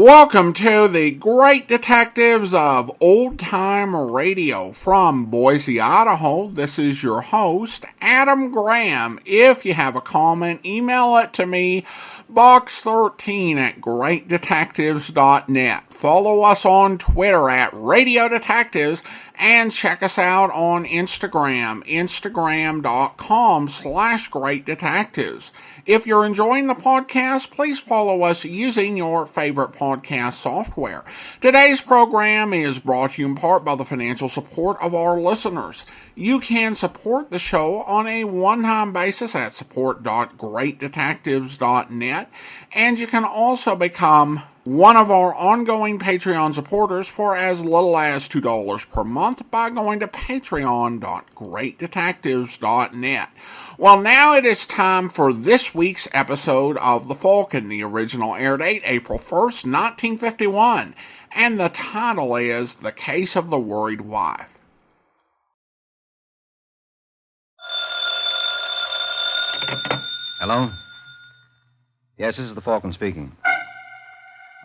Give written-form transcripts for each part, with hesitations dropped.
Welcome to the Great Detectives of Old Time Radio from Boise, Idaho. This is your host, Adam Graham. If you have a comment, email it to me, box13 at greatdetectives.net. Follow us on Twitter at Radio Detectives and check us out on Instagram, instagram.com/greatdetectives. If you're enjoying the podcast, please follow us using your favorite podcast software. Today's program is brought to you in part by the financial support of our listeners. You can support the show on a one-time basis at support.greatdetectives.net, and you can also become one of our ongoing Patreon supporters for as little as $2 per month by going to patreon.greatdetectives.net. Well, now it is time for this week's episode of The Falcon. The original air date, April 1st, 1951, and the title is The Case of the Worried Wife. Hello? Yes, this is the Falcon speaking.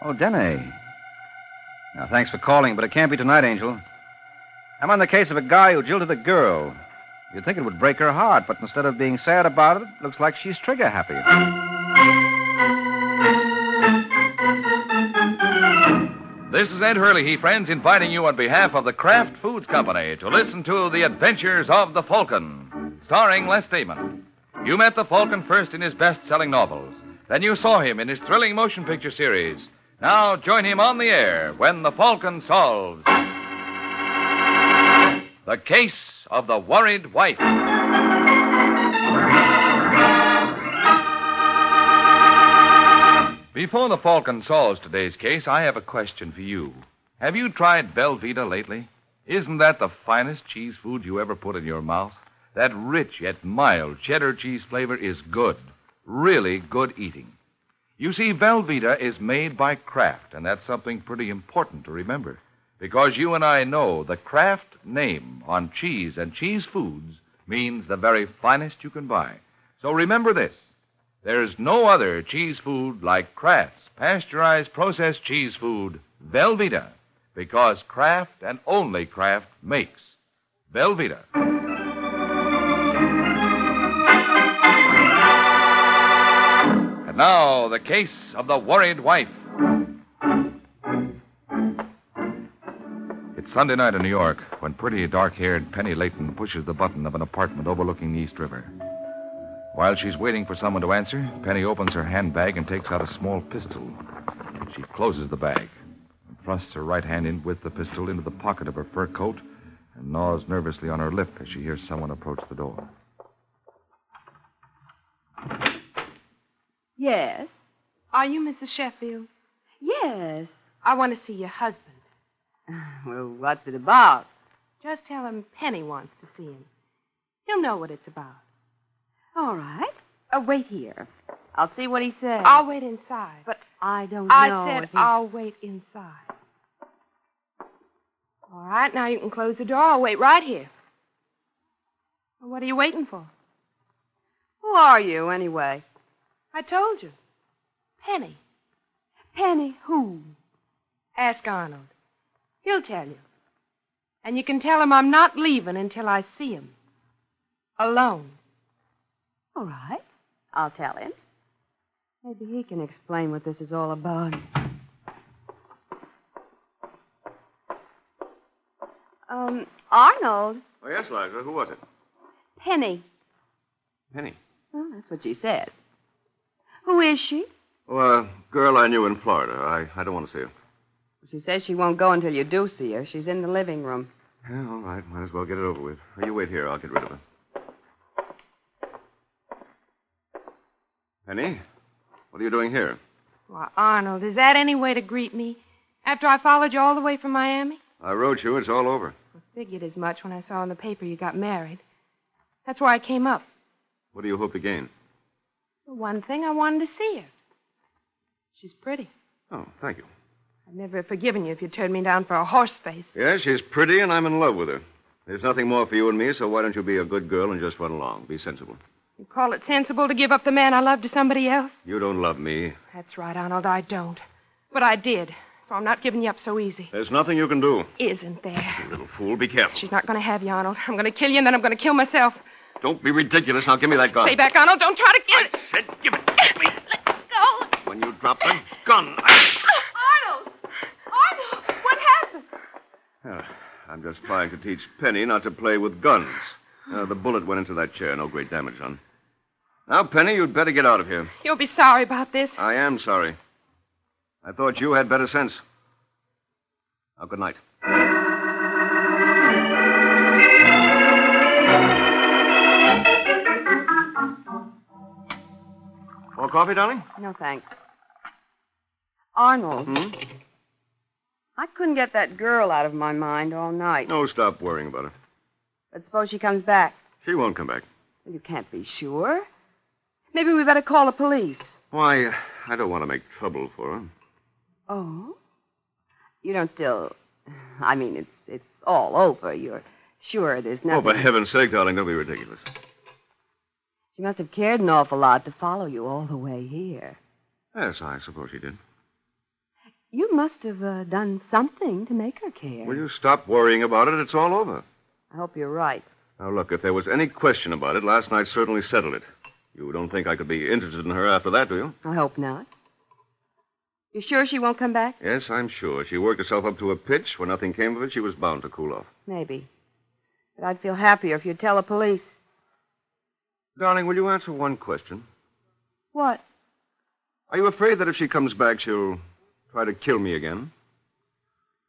Oh, Denny. Now, thanks for calling, but it can't be tonight, Angel. I'm on the case of a guy who jilted a girl. You'd think it would break her heart, but instead of being sad about it, looks like she's trigger happy. This is Ed Hurley, friends, inviting you on behalf of the Kraft Foods Company to listen to The Adventures of the Falcon, starring Les Damon. You met the Falcon first in his best-selling novels. Then you saw him in his thrilling motion picture series. Now join him on the air when the Falcon solves The Case of the Worried Wife. Before the Falcon solves today's case, I have a question for you. Have you tried Velveeta lately? Isn't that the finest cheese food you ever put in your mouth? That rich yet mild cheddar cheese flavor is good, really good eating. You see, Velveeta is made by Kraft, and that's something pretty important to remember. Because you and I know the Kraft name on cheese and cheese foods means the very finest you can buy. So remember this. There's no other cheese food like Kraft's pasteurized processed cheese food, Velveeta, because Kraft and only Kraft makes Velveeta. And now, the case of the worried wife. It's Sunday night in New York when pretty dark-haired Penny Layton pushes the button of an apartment overlooking the East River. While she's waiting for someone to answer, Penny opens her handbag and takes out a small pistol. She closes the bag and thrusts her right hand in with the pistol into the pocket of her fur coat and gnaws nervously on her lip as she hears someone approach the door. Yes? Are you Mrs. Sheffield? Yes. I want to see your husband. Well, what's it about? Just tell him Penny wants to see him. He'll know what it's about. All right. Wait here. I'll see what he says. I'll wait inside. But I don't know. I said I'll wait inside. All right, now you can close the door. I'll wait right here. Well, what are you waiting for? Who are you, anyway? I told you. Penny. Penny who? Ask Arnold. He'll tell you. And you can tell him I'm not leaving until I see him. Alone. All right. I'll tell him. Maybe he can explain what this is all about. Arnold. Oh, yes, Liza. Who was it? Penny. Penny. Well, that's what she said. Who is she? Oh, a girl I knew in Florida. I don't want to see her. She says she won't go until you do see her. She's in the living room. Yeah, all right. Might as well get it over with. You wait here. I'll get rid of her. Penny, what are you doing here? Why, Arnold, is that any way to greet me? After I followed you all the way from Miami? I wrote you. It's all over. I figured as much when I saw in the paper you got married. That's why I came up. What do you hope to gain? For one thing, I wanted to see her. She's pretty. Oh, thank you. I'd never have forgiven you if you turned me down for a horse face. Yes, she's pretty, and I'm in love with her. There's nothing more for you and me, so why don't you be a good girl and just run along? Be sensible. You call it sensible to give up the man I love to somebody else? You don't love me. That's right, Arnold, I don't. But I did, so I'm not giving you up so easy. There's nothing you can do. Isn't there? You little fool, be careful. She's not going to have you, Arnold. I'm going to kill you, and then I'm going to kill myself. Don't be ridiculous. Now give me that gun. Stay back, Arnold. Don't try to get it. I said give it to me. Let go. When you drop the gun, Arnold! Arnold! What happened? I'm just trying to teach Penny not to play with guns. The bullet went into that chair. No great damage done. Now, Penny, you'd better get out of here. You'll be sorry about this. I am sorry. I thought you had better sense. Now, good night. More coffee, darling? No, thanks. Arnold. I couldn't get that girl out of my mind all night. No, stop worrying about her. But suppose she comes back. She won't come back. Well, you can't be sure. Maybe we better call the police. Why, I don't want to make trouble for her. Oh? You don't still... I mean, it's all over. You're sure there's nothing... Oh, for heaven's sake, darling, don't be ridiculous. She must have cared an awful lot to follow you all the way here. Yes, I suppose she did. You must have done something to make her care. Will you stop worrying about it? It's all over. I hope you're right. Now, look, if there was any question about it, last night certainly settled it. You don't think I could be interested in her after that, do you? I hope not. You sure she won't come back? Yes, I'm sure. She worked herself up to a pitch. When nothing came of it, she was bound to cool off. Maybe. But I'd feel happier if you'd tell the police. Darling, will you answer one question? What? Are you afraid that if she comes back, she'll try to kill me again?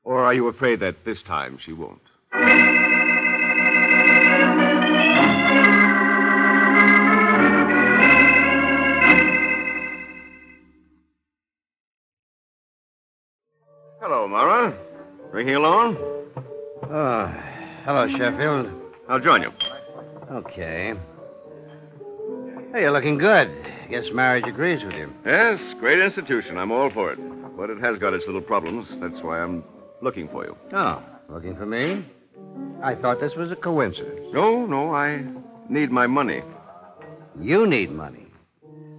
Or are you afraid that this time she won't? Hello, Mara. Drinking alone? Oh, hello, Sheffield. I'll join you. Okay. Hey, you're looking good. Guess marriage agrees with you. Yes, great institution. I'm all for it. But it has got its little problems. That's why I'm looking for you. Oh, looking for me? I thought this was a coincidence. No, I need my money. You need money.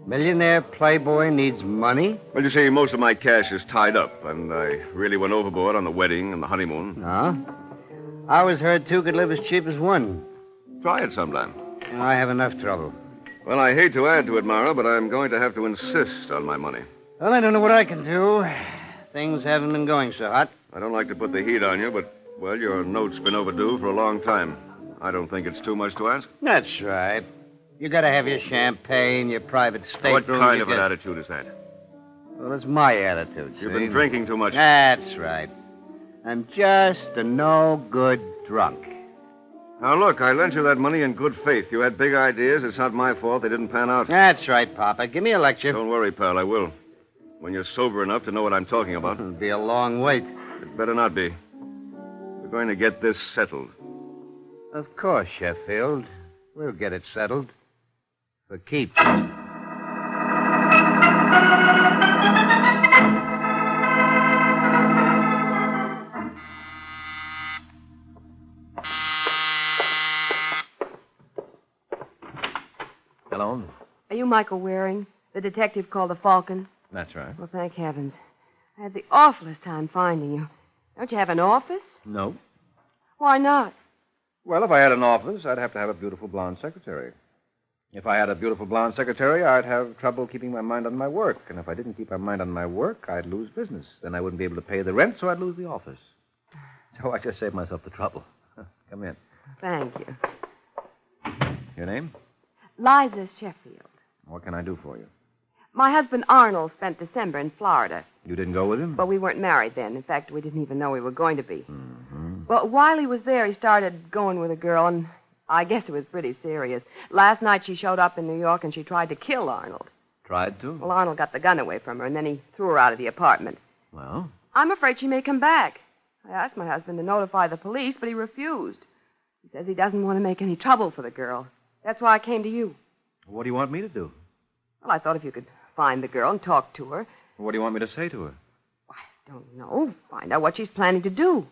Millionaire playboy needs money? Well, you see, most of my cash is tied up, and I really went overboard on the wedding and the honeymoon. No. I always heard two could live as cheap as one. Try it sometime. I have enough trouble. Well, I hate to add to it, Mara, but I'm going to have to insist on my money. Well, I don't know what I can do. Things haven't been going so hot. I don't like to put the heat on you, but, well, your note's been overdue for a long time. I don't think it's too much to ask. That's right. You gotta have your champagne, your private stateroom. What kind of an attitude is that? Well, it's my attitude, You've see? been drinking too much. That's right. I'm just a no-good drunk. Now, look, I lent you that money in good faith. You had big ideas. It's not my fault they didn't pan out. That's right, Papa. Give me a lecture. Don't worry, pal, I will. When you're sober enough to know what I'm talking about. It'll be a long wait. It better not be. We're going to get this settled. Of course, Sheffield. We'll get it settled. For keeps. Hello? Are you Michael Waring, the detective called the Falcon? That's right. Well, thank heavens. I had the awfulest time finding you. Don't you have an office? No. Why not? Well, if I had an office, I'd have to have a beautiful blonde secretary. If I had a beautiful blonde secretary, I'd have trouble keeping my mind on my work. And if I didn't keep my mind on my work, I'd lose business. Then I wouldn't be able to pay the rent, so I'd lose the office. So I just saved myself the trouble. Come in. Thank you. Your name? Liza Sheffield. What can I do for you? My husband Arnold spent December in Florida, You didn't go with him? but we weren't married then. In fact, we didn't even know we were going to be. Mm-hmm. Well, while he was there, he started going with a girl, and I guess it was pretty serious. Last night she showed up in New York, and she tried to kill Arnold. Tried to? Well, Arnold got the gun away from her, and then he threw her out of the apartment. Well? I'm afraid she may come back. I asked my husband to notify the police, but he refused. He says he doesn't want to make any trouble for the girl. That's why I came to you. What do you want me to do? Well, I thought if you could find the girl and talk to her. What do you want me to say to her? I don't know. Find out what she's planning to do.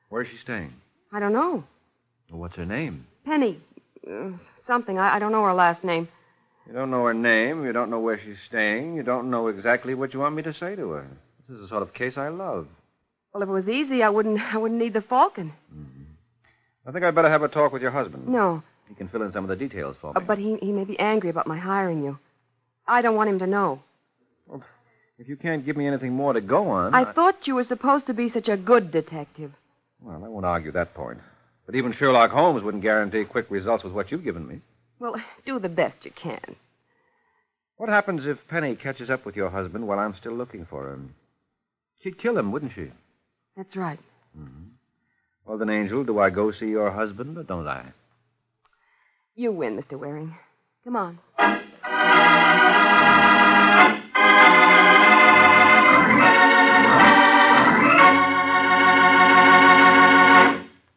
Where's she staying? I don't know. Well, what's her name? Penny. Something. I don't know her last name. You don't know her name. You don't know where she's staying. You don't know exactly what you want me to say to her. It's This is the sort of case I love. Well, if it was easy, I wouldn't need the Falcon. I think I'd better have a talk with your husband. No. He can fill in some of the details for me. But he may be angry about my hiring you. I don't want him to know. Well, if you can't give me anything more to go on... I thought you were supposed to be such a good detective. Well, I won't argue that point. But even Sherlock Holmes wouldn't guarantee quick results with what you've given me. Well, do the best you can. What happens if Penny catches up with your husband while I'm still looking for him? She'd kill him, wouldn't she? That's right. Well, then, Angel, do I go see your husband or don't I? You win, Mr. Waring. Come on.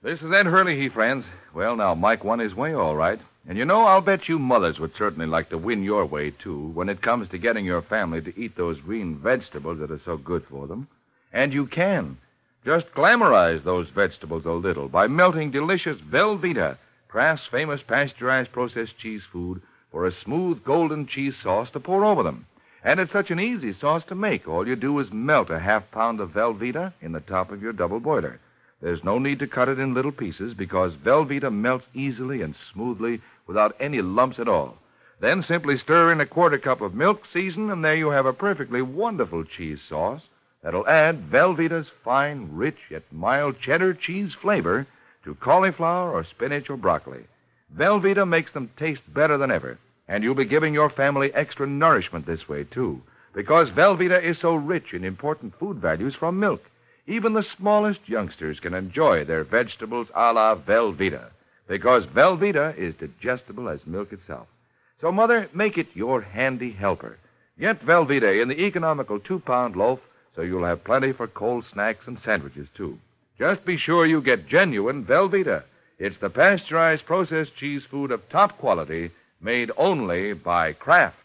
This is Ed Hurley, friends. Well, now, Mike won his way all right. And you know, I'll bet you mothers would certainly like to win your way, too, when it comes to getting your family to eat those green vegetables that are so good for them. And you can. Just glamorize those vegetables a little by melting delicious Velveeta, Kraft's famous pasteurized processed cheese food, for a smooth golden cheese sauce to pour over them. And it's such an easy sauce to make. All you do is melt a half-pound of Velveeta in the top of your double boiler. There's no need to cut it in little pieces because Velveeta melts easily and smoothly without any lumps at all. Then simply stir in a quarter cup of milk, season, and there you have a perfectly wonderful cheese sauce that'll add Velveeta's fine, rich, yet mild cheddar cheese flavor to cauliflower or spinach or broccoli. Velveeta makes them taste better than ever, and you'll be giving your family extra nourishment this way, too, because Velveeta is so rich in important food values from milk. Even the smallest youngsters can enjoy their vegetables a la Velveeta, because Velveeta is digestible as milk itself. So, Mother, make it your handy helper. Get Velveeta in the economical 2-pound loaf so you'll have plenty for cold snacks and sandwiches, too. Just be sure you get genuine Velveeta. It's the pasteurized processed cheese food of top quality, made only by Kraft.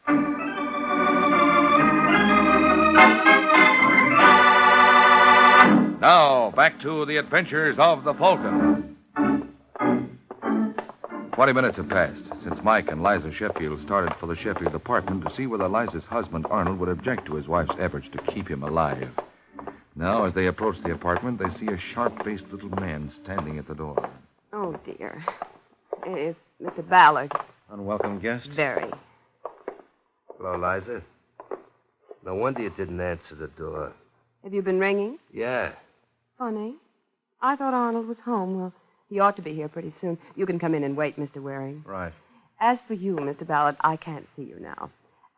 Now, back to the adventures of the Falcon. 20 minutes have passed since Mike and Liza Sheffield started for the Sheffield apartment to see whether Liza's husband, Arnold, would object to his wife's efforts to keep him alive. Now, as they approach the apartment, they see a sharp-faced little man standing at the door. Oh, dear. It's Mr. Ballard. Unwelcome guest? Very. Hello, Liza. No wonder you didn't answer the door. Have you been ringing? Yeah. Funny. I thought Arnold was home. Well, he ought to be here pretty soon. You can come in and wait, Mr. Waring. Right. As for you, Mr. Ballard, I can't see you now.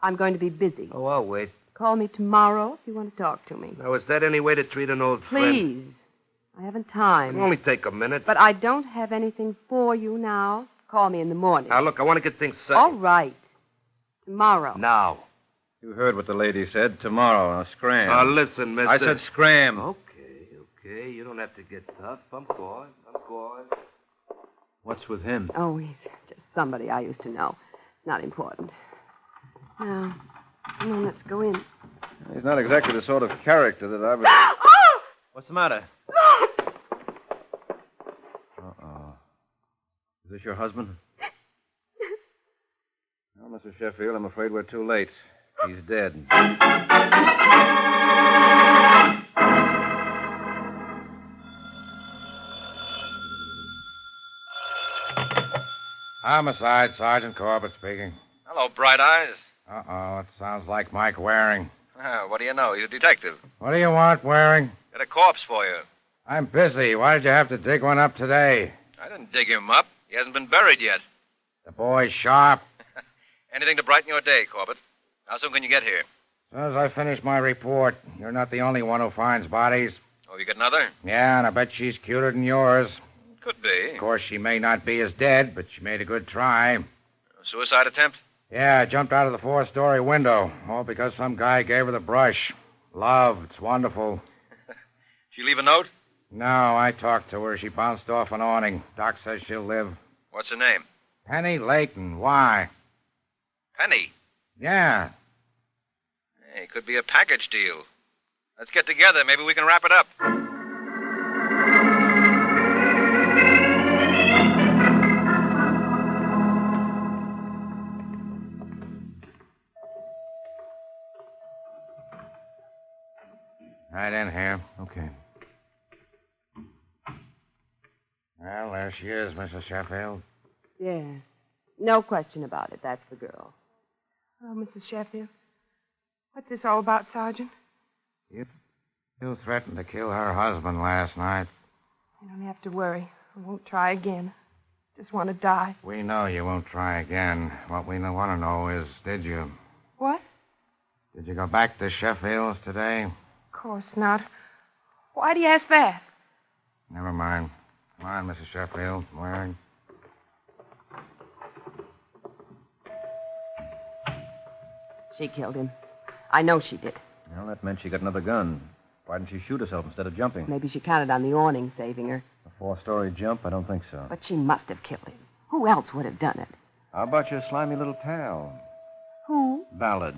I'm going to be busy. Oh, I'll wait. Call me tomorrow if you want to talk to me. Now, is that any way to treat an old friend? Please. I haven't time. It'll only take a minute. But I don't have anything for you now. Call me in the morning. Now, look, I want to get things settled. All right. Tomorrow. Now. You heard what the lady said. Tomorrow. Now, scram. Now, listen, mister. I said scram. Okay. You don't have to get tough. I'm going. What's with him? Oh, he's just somebody I used to know. Not important. Now, come on, let's go in. He's not exactly the sort of character that I would... What's the matter? Uh-oh. Is this your husband? Well, Mr. Sheffield, I'm afraid we're too late. He's dead. Homicide, Sergeant Corbett speaking. Hello, Bright Eyes. Uh-oh, it sounds like Mike Waring. What do you know? He's a detective. What do you want, Waring? Got a corpse for you. I'm busy. Why did you have to dig one up today? I didn't dig him up. He hasn't been buried yet. The boy's sharp. Anything to brighten your day, Corbett. How soon can you get here? As soon as I finish my report. You're not the only one who finds bodies. Oh, you got another? Yeah, and I bet she's cuter than yours. Could be. Of course, she may not be as dead, but she made a good try. A suicide attempt? Yeah, jumped out of the 4-story window. All because some guy gave her the brush. Love, it's wonderful. She leave a note? No, I talked to her. She bounced off an awning. Doc says she'll live. What's her name? Penny Layton. Why? Penny. Yeah. Hey, could be a package deal. Let's get together. Maybe we can wrap it up. Well, there she is, Mrs. Sheffield. Yes. No question about it. That's the girl. Oh, Mrs. Sheffield. What's this all about, Sergeant? You threatened to kill her husband last night. You don't have to worry. I won't try again. Just want to die. We know you won't try again. What we want to know is, did you? What? Did you go back to Sheffield's today? Of course not. Why do you ask that? Never mind. Come on, Mrs. Sheffield. Marin. She killed him. I know she did. Well, that meant she got another gun. Why didn't she shoot herself instead of jumping? Maybe she counted on the awning saving her. A 4-story jump? I don't think so. But she must have killed him. Who else would have done it? How about your slimy little pal? Who? Ballard.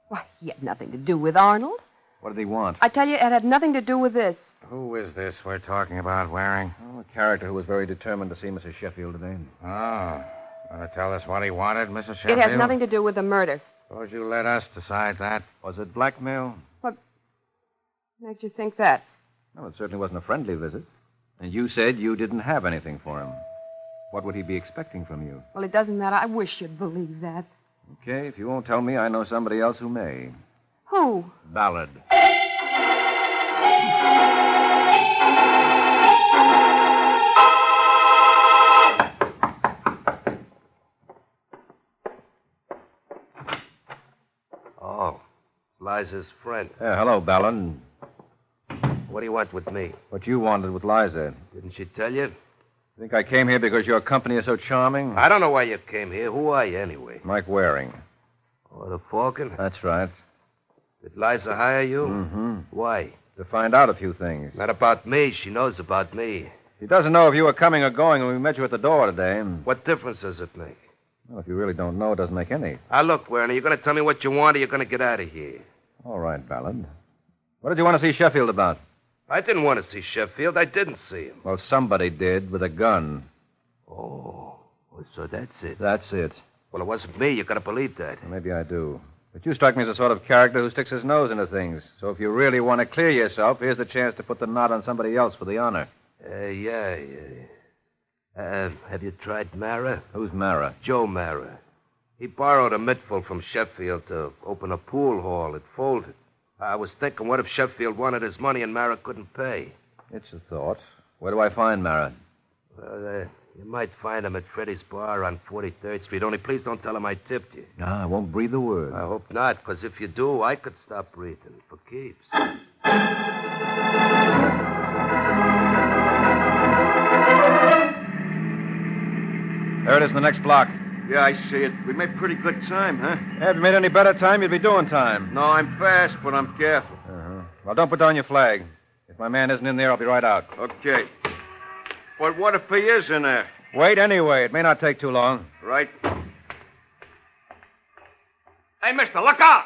Why, he had nothing to do with Arnold. What did he want? I tell you, it had nothing to do with this. Who is this we're talking about, Waring? Oh, a character who was very determined to see Mrs. Sheffield today. Oh. Want to tell us what he wanted, Mrs. Sheffield? It has nothing to do with the murder. Suppose you let us decide that. Was it blackmail? What makes you think that? Well, it certainly wasn't a friendly visit. And you said you didn't have anything for him. What would he be expecting from you? Well, it doesn't matter. I wish you'd believe that. Okay, if you won't tell me, I know somebody else who may. Who? Ballard. Oh, Liza's friend. Hello, Balon. What do you want with me? What you wanted with Liza. Didn't she tell you? Think I came here because your company is so charming? I don't know why you came here. Who are you, anyway? Mike Waring. Oh, the Falcon? That's right. Did Liza hire you? Mm-hmm. Why? To find out a few things. Not about me. She knows about me. She doesn't know if you were coming or going when we met you at the door today. What difference does it make? Well, if you really don't know, it doesn't make any. Look, Warren, are you going to tell me what you want or you're going to get out of here? All right, Ballard. What did you want to see Sheffield about? I didn't want to see Sheffield. I didn't see him. Well, somebody did with a gun. Oh, so that's it. That's it. Well, it wasn't me. You got to believe that. Well, maybe I do. But you strike me as the sort of character who sticks his nose into things. So if you really want to clear yourself, here's the chance to put the knot on somebody else for the honor. Yeah. Have you tried Mara? Who's Mara? Joe Mara. He borrowed a mittful from Sheffield to open a pool hall. It folded. I was thinking, what if Sheffield wanted his money and Mara couldn't pay? It's a thought. Where do I find Mara? Well, you might find him at Freddy's Bar on 43rd Street. Only please don't tell him I tipped you. No, I won't breathe a word. I hope not, because if you do, I could stop breathing for keeps. There it is in the next block. Yeah, I see it. We made pretty good time, huh? Had we made any better time, you'd be doing time. No, I'm fast, but I'm careful. Uh-huh. Well, don't put down your flag. If my man isn't in there, I'll be right out. Okay. But what if he is in there? Wait anyway. It may not take too long. Right. Hey, mister, look out!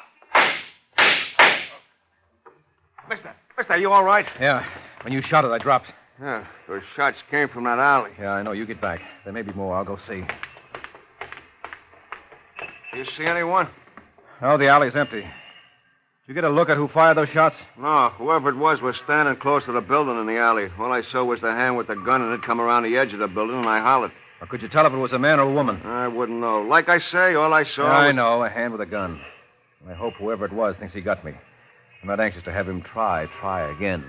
Mister, you all right? Yeah. When you shot it, I dropped. Yeah, those shots came from that alley. Yeah, I know. You get back. There may be more. I'll go see. You see anyone? No, the alley's empty. Did you get a look at who fired those shots? No, whoever it was standing close to the building in the alley. All I saw was the hand with the gun, and it come around the edge of the building, and I hollered. Or could you tell if it was a man or a woman? I wouldn't know. Like I say, all I saw I was... know, a hand with a gun. I hope whoever it was thinks he got me. I'm not anxious to have him try again.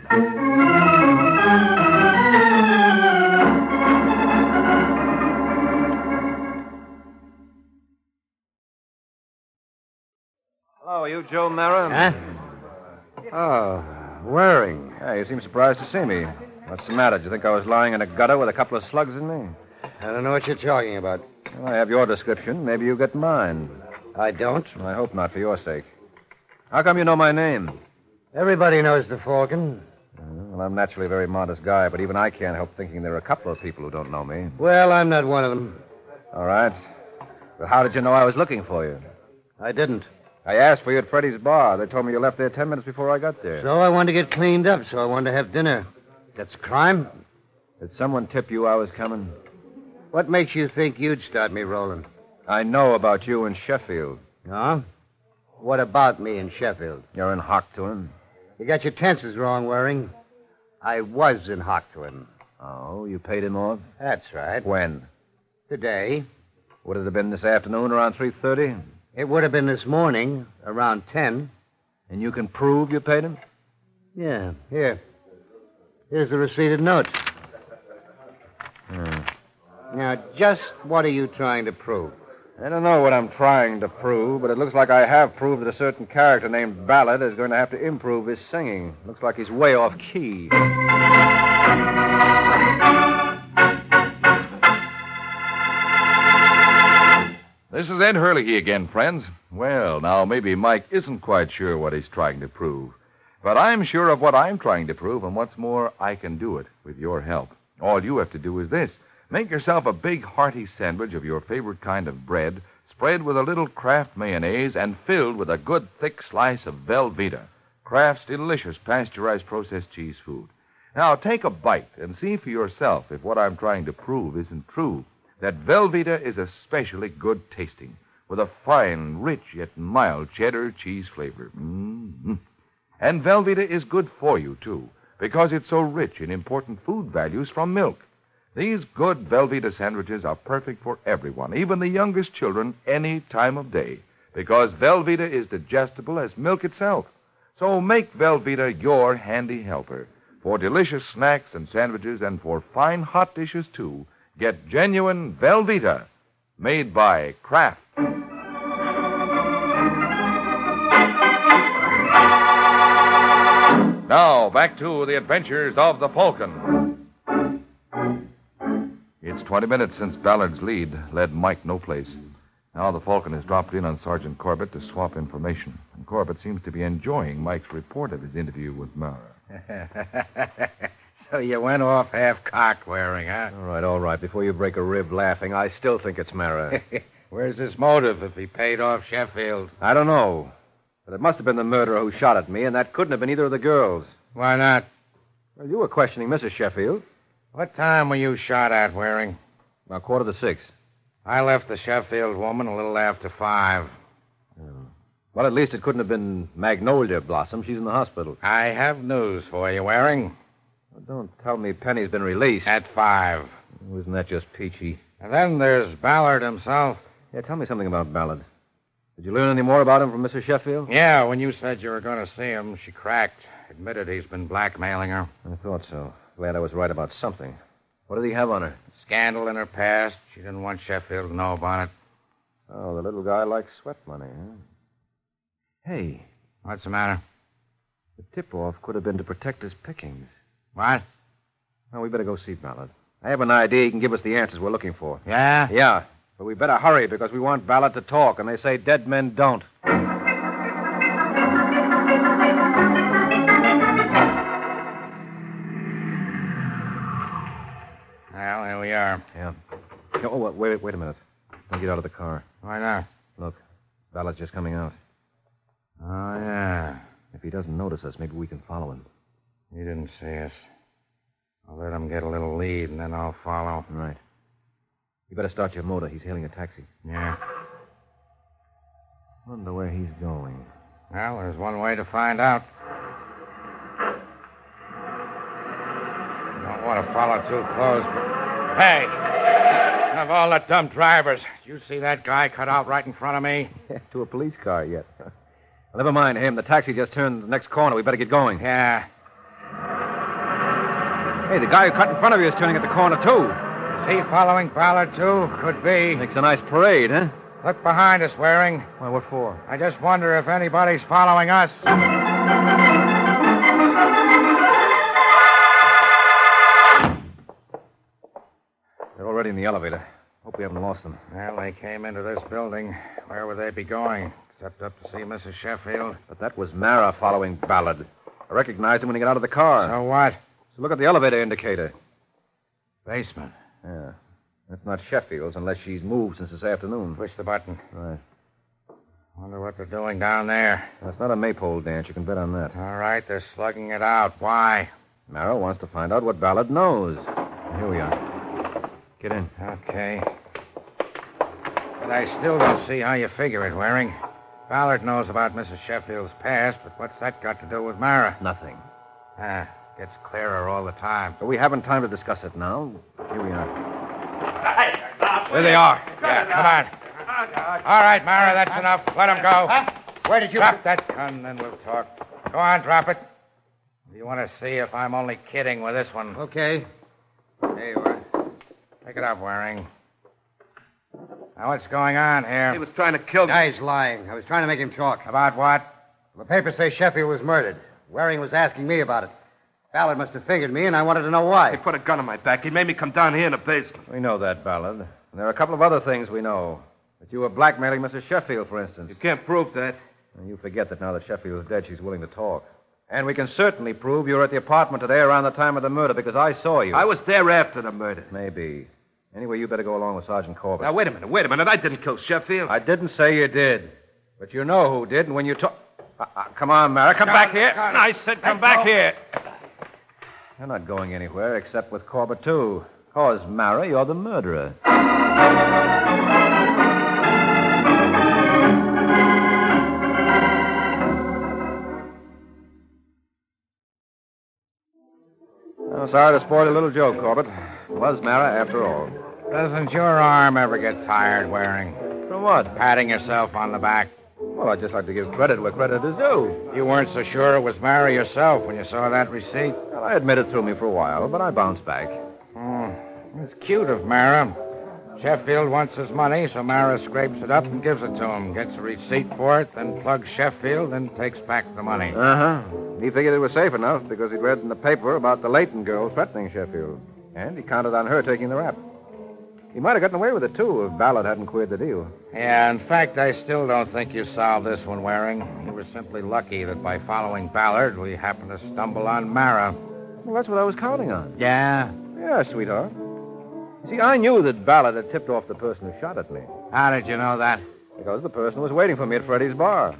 Hello, are you Joe Mara? Huh? Oh, Waring. Hey, you seem surprised to see me. What's the matter? Do you think I was lying in a gutter with a couple of slugs in me? I don't know what you're talking about. Well, I have your description. Maybe you get mine. I don't. Well, I hope not, for your sake. How come you know my name? Everybody knows the Falcon. Well, I'm naturally a very modest guy, but even I can't help thinking there are a couple of people who don't know me. Well, I'm not one of them. All right. But how did you know I was looking for you? I didn't. I asked for you at Freddy's Bar. They told me you left there 10 minutes before I got there. So I wanted to get cleaned up, so I wanted to have dinner. That's a crime? Did someone tip you I was coming? What makes you think you'd start me rolling? I know about you in Sheffield. Huh? What about me in Sheffield? You're in hock to him. You got your tenses wrong, Waring. I was in hock to him. Oh, you paid him off? That's right. When? Today. Would it have been this afternoon around 3:30? It would have been this morning, around 10. And you can prove you paid him? Yeah, here. Here's the receipted note. Now, just what are you trying to prove? I don't know what I'm trying to prove, but it looks like I have proved that a certain character named Ballard is going to have to improve his singing. Looks like he's way off key. This is Ed Hurley again, friends. Well, now, maybe Mike isn't quite sure what he's trying to prove. But I'm sure of what I'm trying to prove, and what's more, I can do it with your help. All you have to do is this. Make yourself a big, hearty sandwich of your favorite kind of bread, spread with a little Kraft mayonnaise, and filled with a good, thick slice of Velveeta, Kraft's delicious pasteurized processed cheese food. Now, take a bite and see for yourself if what I'm trying to prove isn't true. That Velveeta is especially good tasting, with a fine, rich, yet mild cheddar cheese flavor. Mm-hmm. And Velveeta is good for you, too, because it's so rich in important food values from milk. These good Velveeta sandwiches are perfect for everyone, even the youngest children, any time of day, because Velveeta is digestible as milk itself. So make Velveeta your handy helper. For delicious snacks and sandwiches and for fine hot dishes, too, get genuine Velveeta, made by Kraft. Now, back to the adventures of the Falcon. It's 20 minutes since Ballard's lead led Mike no place. Now the Falcon has dropped in on Sergeant Corbett to swap information. And Corbett seems to be enjoying Mike's report of his interview with Mara. So you went off half-cocked, Waring, huh? All right. Before you break a rib laughing, I still think it's Mara. Where's his motive if he paid off Sheffield? I don't know. But it must have been the murderer who shot at me, and that couldn't have been either of the girls. Why not? Well, you were questioning Mrs. Sheffield. What time were you shot at, Waring? About 5:45. I left the Sheffield woman a little after 5. Well, at least it couldn't have been Magnolia Blossom. She's in the hospital. I have news for you, Waring. Well, don't tell me Penny's been released. At 5. Isn't that just peachy? And then there's Ballard himself. Yeah, tell me something about Ballard. Did you learn any more about him from Mrs. Sheffield? Yeah, when you said you were going to see him, she cracked. Admitted he's been blackmailing her. I thought so. Glad I was right about something. What did he have on her? Scandal in her past. She didn't want Sheffield to know about it. Oh, the little guy likes sweat money, huh? Hey. What's the matter? The tip-off could have been to protect his pickings. What? Well, we better go see Ballard. I have an idea he can give us the answers we're looking for. Yeah? Yeah. But we better hurry because we want Ballard to talk, and they say dead men don't. Well, here we are. Yeah. Oh, wait a minute. Don't get out of the car. Why not? Look, Ballard's just coming out. Oh, yeah. If he doesn't notice us, maybe we can follow him. He didn't see us. I'll let him get a little lead, and then I'll follow. Right. You better start your motor. He's hailing a taxi. Yeah. Wonder where he's going. Well, there's one way to find out. You don't want to follow too close, but... Hey! Of all the dumb drivers, did you see that guy cut out right in front of me? To a police car yet. Well, never mind him. The taxi just turned the next corner. We better get going. Yeah. Hey, the guy who cut in front of you is turning at the corner, too. Is he following Ballard, too? Could be. Makes a nice parade, huh? Look behind us, Waring. Why, what for? I just wonder if anybody's following us. They're already in the elevator. Hope we haven't lost them. Well, they came into this building. Where would they be going? Except up to see Mrs. Sheffield. But that was Mara following Ballard. I recognized him when he got out of the car. So what? So look at the elevator indicator. Basement. Yeah. That's not Sheffield's unless she's moved since this afternoon. Push the button. Right. Wonder what they're doing down there. That's not a maypole dance. You can bet on that. All right, they're slugging it out. Why? Mara wants to find out what Ballard knows. Here we are. Get in. Okay. But I still don't see how you figure it, Waring. Ballard knows about Mrs. Sheffield's past, but what's that got to do with Mara? Nothing. Gets clearer all the time. But we haven't time to discuss it now. Here we are. There they are. Yeah, come on. All right, Mara, that's enough. Let him go. Huh? Where did you... Drop that gun, then we'll talk. Go on, drop it. You want to see if I'm only kidding with this one. Okay. There you are. Pick it up, Waring. Now, what's going on here? He was trying to kill me. Guy's lying. I was trying to make him talk. About what? The papers say Sheffield was murdered. Waring was asking me about it. Ballard must have figured me, and I wanted to know He why. put a gun on my back. He made me come down here in the basement. We know that, Ballard. And there are a couple of other things we know. That you were blackmailing Mrs. Sheffield, for instance. You can't prove that. And you forget that now that Sheffield is dead, she's willing to talk. And we can certainly prove you were at the apartment today around the time of the murder because I saw you. I was there after the murder. Maybe. Anyway, you better go along with Sergeant Corbett. Now, wait a minute. I didn't kill Sheffield. I didn't say you did. But you know who did, and when you talk... come on, Mara, come back here. I said come back here. You're not going anywhere except with Corbett, too. Because, Mara, you're the murderer. I'm sorry to spoil a little joke, Corbett. It was Mara after all. Doesn't your arm ever get tired, Waring? From what? Patting yourself on the back. Well, I'd just like to give credit where credit is due. You weren't so sure it was Mara yourself when you saw that receipt. Well, I admit it threw me for a while, but I bounced back. It's cute of Mara. Sheffield wants his money, so Mara scrapes it up and gives it to him, gets a receipt for it, then plugs Sheffield and takes back the money. Uh-huh. He figured it was safe enough because he'd read in the paper about the Leighton girl threatening Sheffield. And he counted on her taking the rap. He might have gotten away with it, too, if Ballard hadn't queered the deal. Yeah, in fact, I still don't think you solved this one, Waring. You were simply lucky that by following Ballard, we happened to stumble on Mara. Well, that's what I was counting on. Yeah? Yeah, sweetheart. You see, I knew that Ballard had tipped off the person who shot at me. How did you know that? Because the person was waiting for me at Freddie's bar.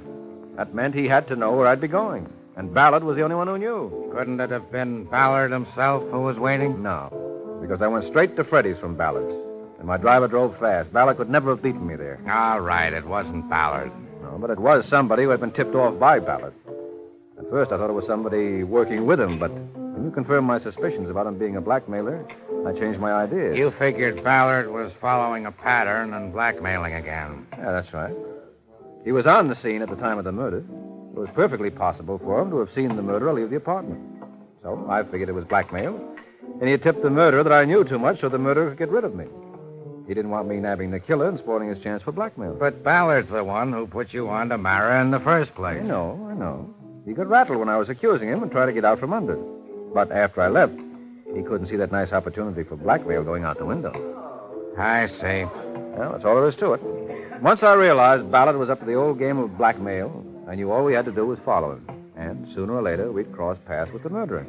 That meant he had to know where I'd be going. And Ballard was the only one who knew. Couldn't it have been Ballard himself who was waiting? No, because I went straight to Freddie's from Ballard's. And my driver drove fast. Ballard could never have beaten me there. All right, it wasn't Ballard. No, but it was somebody who had been tipped off by Ballard. At first, I thought it was somebody working with him, but when you confirmed my suspicions about him being a blackmailer, I changed my idea. You figured Ballard was following a pattern and blackmailing again. Yeah, that's right. He was on the scene at the time of the murder. It was perfectly possible for him to have seen the murderer leave the apartment. So I figured it was blackmail. And he tipped the murderer that I knew too much so the murderer could get rid of me. He didn't want me nabbing the killer and spoiling his chance for blackmail. But Ballard's the one who put you on to Mara in the first place. I know. He got rattled when I was accusing him and tried to get out from under. But after I left, he couldn't see that nice opportunity for blackmail going out the window. I see. Well, that's all there is to it. Once I realized Ballard was up to the old game of blackmail, I knew all we had to do was follow him. And sooner or later, we'd cross paths with the murderer.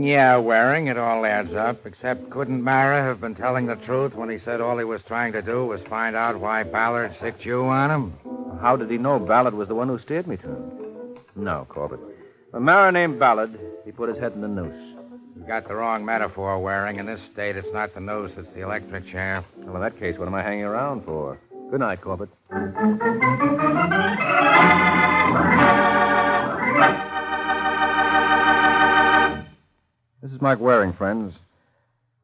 Yeah, Waring, it all adds up. Except couldn't Mara have been telling the truth when he said all he was trying to do was find out why Ballard sicked you on him? How did he know Ballard was the one who steered me to him? No, Corbett. When Mara named Ballard, he put his head in the noose. You got the wrong metaphor, Waring. In this state, it's not the noose, it's the electric chair. Well, in that case, what am I hanging around for? Good night, Corbett. This is Mike Waring, friends.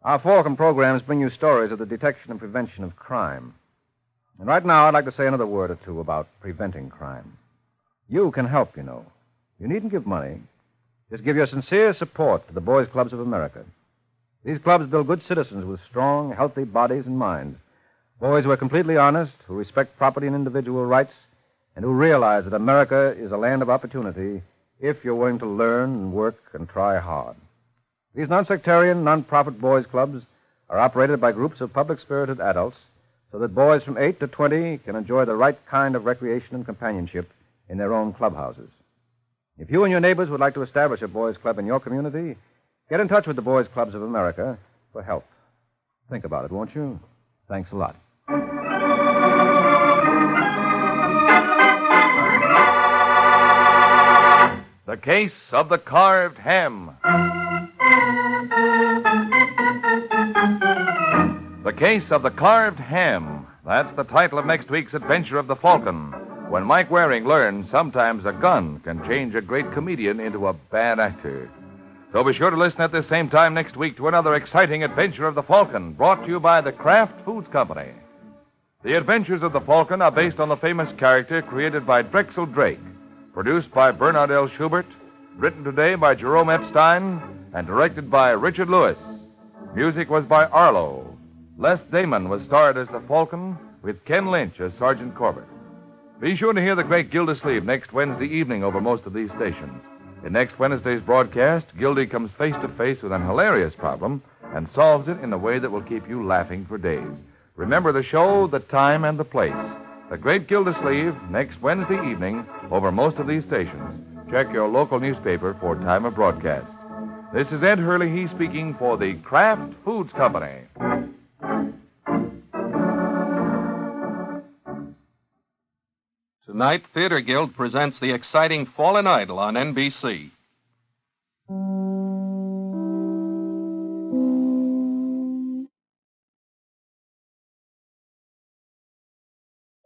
Our Falcon programs bring you stories of the detection and prevention of crime. And right now, I'd like to say another word or two about preventing crime. You can help, you know. You needn't give money. Just give your sincere support to the Boys Clubs of America. These clubs build good citizens with strong, healthy bodies and minds. Boys who are completely honest, who respect property and individual rights, and who realize that America is a land of opportunity if you're willing to learn and work and try hard. These non-sectarian, non-profit boys' clubs are operated by groups of public-spirited adults so that boys from 8 to 20 can enjoy the right kind of recreation and companionship in their own clubhouses. If you and your neighbors would like to establish a boys' club in your community, get in touch with the Boys Clubs of America for help. Think about it, won't you? Thanks a lot. The Case of the Carved Ham. The Case of the Carved Ham. That's the title of next week's adventure of the Falcon, when Mike Waring learns sometimes a gun can change a great comedian into a bad actor. So be sure to listen at this same time next week to another exciting adventure of the Falcon, brought to you by the Kraft Foods Company. The adventures of the Falcon are based on the famous character created by Drexel Drake, produced by Bernard L. Schubert, written today by Jerome Epstein, and directed by Richard Lewis. Music was by Arlo. Les Damon was starred as the Falcon, with Ken Lynch as Sergeant Corbett. Be sure to hear the great Gildersleeve next Wednesday evening over most of these stations. In next Wednesday's broadcast, Gildy comes face to face with an hilarious problem and solves it in a way that will keep you laughing for days. Remember the show, the time, and the place. The Great Gildersleeve, next Wednesday evening, over most of these stations. Check your local newspaper for time of broadcast. This is Ed Hurley speaking for the Kraft Foods Company. Tonight, Theater Guild presents the exciting Fallen Idol on NBC.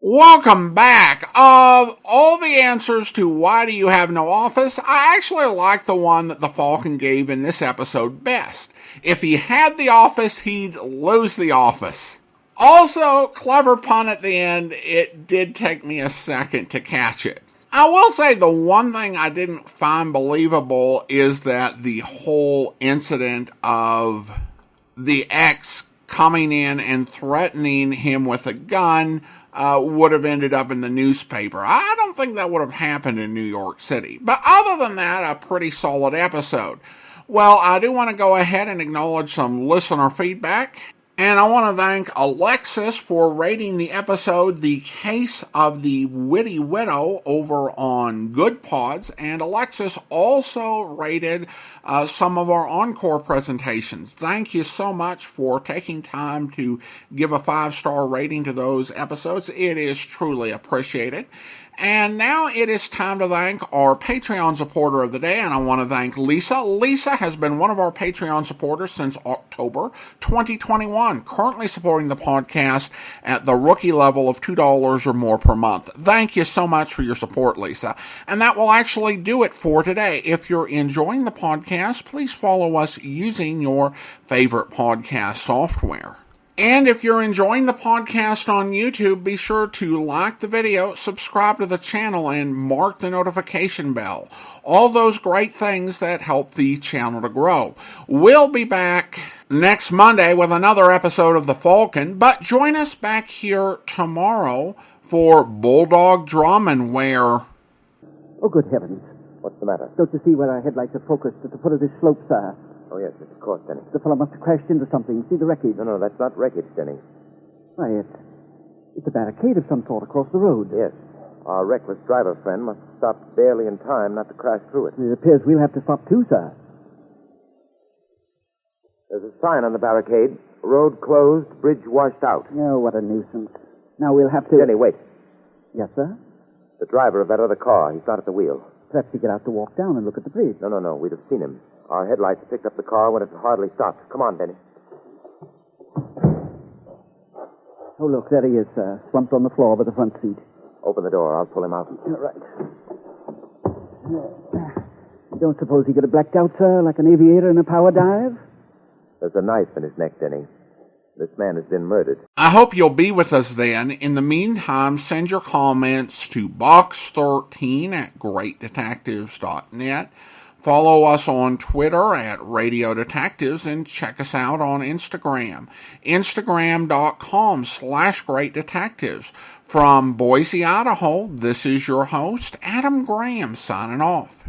Welcome back. Of all the answers to why do you have no office, I actually like the one that the Falcon gave in this episode best. If he had the office, he'd lose the office. Also, clever pun at the end. It did take me a second to catch it. I will say the one thing I didn't find believable is that the whole incident of the ex coming in and threatening him with a gun would have ended up in the newspaper. I don't think that would have happened in New York City. But other than that, a pretty solid episode. Well, I do want to go ahead and acknowledge some listener feedback. And I want to thank Alexis for rating the episode The Case of the Witty Widow over on Good Pods. And Alexis also rated some of our encore presentations. Thank you so much for taking time to give a 5-star rating to those episodes. It is truly appreciated. And now it is time to thank our Patreon supporter of the day, and I want to thank Lisa. Lisa has been one of our Patreon supporters since October 2021, currently supporting the podcast at the rookie level of $2 or more per month. Thank you so much for your support, Lisa. And that will actually do it for today. If you're enjoying the podcast, please follow us using your favorite podcast software. And if you're enjoying the podcast on YouTube, be sure to like the video, subscribe to the channel, and mark the notification bell. All those great things that help the channel to grow. We'll be back next Monday with another episode of The Falcon, but join us back here tomorrow for Bulldog Drumming, where... Oh, good heavens. What's the matter? Don't you see where our headlights are focused at the foot of this slope, sir? Oh, yes, of course, Denny. The fellow must have crashed into something. See the wreckage? No, that's not wreckage, Denny. Why, it's a barricade of some sort across the road. Yes. Our reckless driver friend must have stopped barely in time not to crash through it. It appears we'll have to stop too, sir. There's a sign on the barricade. Road closed, bridge washed out. Oh, what a nuisance. Now we'll have to... Denny, wait. Yes, sir? The driver of that other car. He's not at the wheel. Perhaps he get out to walk down and look at the bridge. No. We'd have seen him. Our headlights picked up the car when it hardly stopped. Come on, Denny. Oh, look, there he is, sir. Slumped on the floor by the front seat. Open the door. I'll pull him out. All right. You don't suppose he could have blacked out, sir, like an aviator in a power dive? There's a knife in his neck, Denny. This man has been murdered. I hope you'll be with us then. In the meantime, send your comments to box13@greatdetectives.net. Follow us on Twitter at Radio Detectives and check us out on Instagram. Instagram.com/GreatDetectives. From Boise, Idaho, this is your host, Adam Graham, signing off.